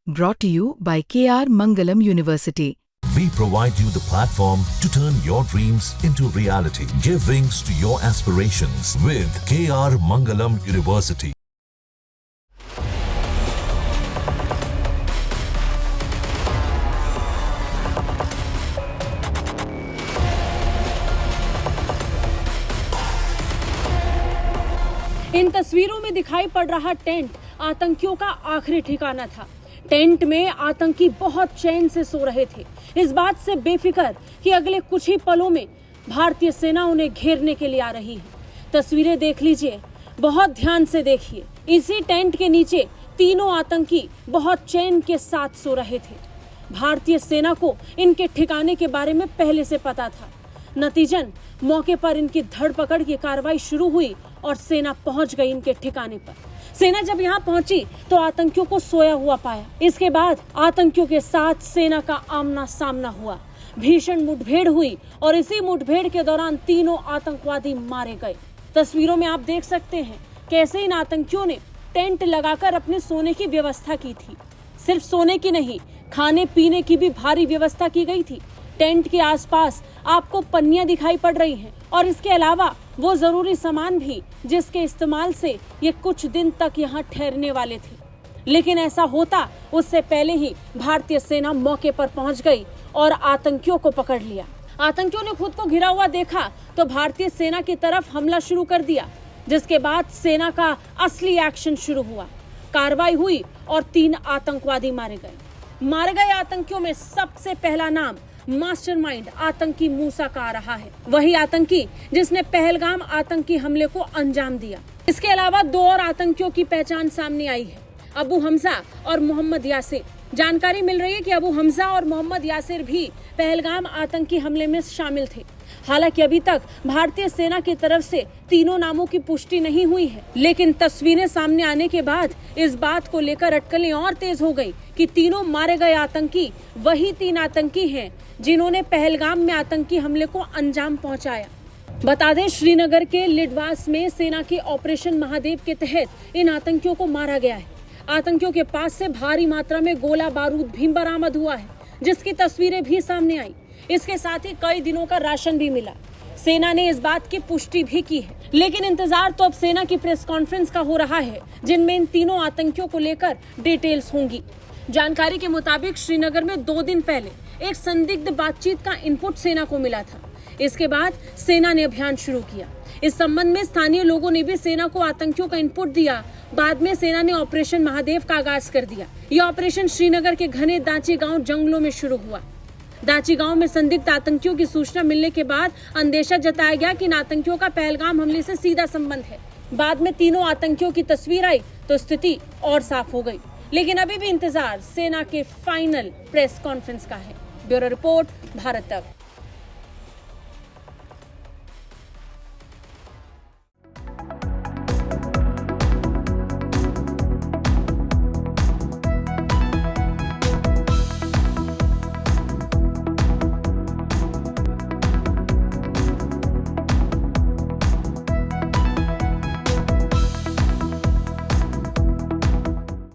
Brought to you by KR Mangalam University. We provide you the platform to turn your dreams into reality. Give wings to your aspirations with KR Mangalam University. इन तस्वीरों में दिखाई पड़ रहा tent आतंकियों का आखिरी ठिकाना था। टेंट में आतंकी बहुत चैन से सो रहे थे, इस बात से बेफिक्र कि अगले कुछ ही पलों में भारतीय सेना उन्हें घेरने के लिए आ रही है। तस्वीरें देख लीजिए, बहुत ध्यान से देखिए। इसी टेंट के नीचे तीनों आतंकी बहुत चैन के साथ सो रहे थे। भारतीय सेना को इनके ठिकाने के बारे में पहले से पता था। नतीजन मौके पर इनकी धरपकड़ की कार्रवाई शुरू हुई और सेना पहुंच गई इनके ठिकाने पर। सेना जब यहां पहुंची तो आतंकियों को सोया हुआ पाया। इसके बाद आतंकियों के साथ सेना का आमना सामना हुआ, भीषण मुठभेड़ हुई और इसी मुठभेड़ के दौरान तीनों आतंकवादी मारे गए। तस्वीरों में आप देख सकते हैं कैसे इन आतंकियों ने टेंट लगाकर अपने सोने की व्यवस्था की थी। सिर्फ सोने की नहीं, खाने पीने की भी भारी व्यवस्था की गई थी। टेंट के आसपास आपको पन्नियां दिखाई पड़ रही हैं और इसके अलावा वो जरूरी सामान भी जिसके इस्तेमाल से ये कुछ दिन तक यहाँ ठहरने वाले थे। लेकिन ऐसा होता उससे पहले ही भारतीय सेना मौके पर पहुंच गई और आतंकियों को पकड़ लिया। आतंकियों ने खुद को घिरा हुआ देखा तो भारतीय सेना की तरफ हमला शुरू कर दिया, जिसके बाद सेना का असली एक्शन शुरू हुआ। कार्रवाई हुई और 3 आतंकवादी मारे गए। मारे गए आतंकियों में सबसे पहला नाम मास्टरमाइंड आतंकी मूसा का आ रहा है, वही आतंकी जिसने पहलगाम आतंकी हमले को अंजाम दिया। इसके अलावा 2 और आतंकियों की पहचान सामने आई है, अबू हमजा और मोहम्मद यासिर। जानकारी मिल रही है कि अबू हमजा और मोहम्मद यासिर भी पहलगाम आतंकी हमले में शामिल थे। हालांकि अभी तक भारतीय सेना की तरफ से तीनों नामों की पुष्टि नहीं हुई है, लेकिन तस्वीरें सामने आने के बाद इस बात को लेकर अटकलें और तेज हो गई कि तीनों मारे गए आतंकी वही 3 आतंकी हैं जिन्होंने पहलगाम में आतंकी हमले को अंजाम पहुंचाया। बता दें, श्रीनगर के लिडवास में सेना के ऑपरेशन महादेव के तहत इन आतंकियों को मारा गया है। आतंकियों के पास से भारी मात्रा में गोला बारूद भी बरामद हुआ है, जिसकी तस्वीरें भी सामने आई। इसके साथ ही कई दिनों का राशन भी मिला। सेना ने इस बात की पुष्टि भी की है, लेकिन इंतजार तो अब सेना की प्रेस कॉन्फ्रेंस का हो रहा है, जिनमें इन तीनों आतंकियों को लेकर डिटेल्स होंगी। जानकारी के मुताबिक श्रीनगर में 2 दिन पहले एक संदिग्ध बातचीत का इनपुट सेना को मिला था। इसके बाद सेना ने अभियान शुरू किया। इस संबंध में स्थानीय लोगों ने भी सेना को आतंकियों का इनपुट दिया। बाद में सेना ने ऑपरेशन महादेव का आगाज कर दिया। यह ऑपरेशन श्रीनगर के घने दाची गांव जंगलों में शुरू हुआ। दाची गांव में संदिग्ध आतंकियों की सूचना मिलने के बाद अंदेशा जताया गया कि इन आतंकियों का पहलगाम हमले से सीधा संबंध है। बाद में तीनों आतंकियों की तस्वीर आई तो स्थिति और साफ हो गई, लेकिन अभी भी इंतजार सेना के फाइनल प्रेस कॉन्फ्रेंस का है। ब्यूरो रिपोर्ट, भारत तक।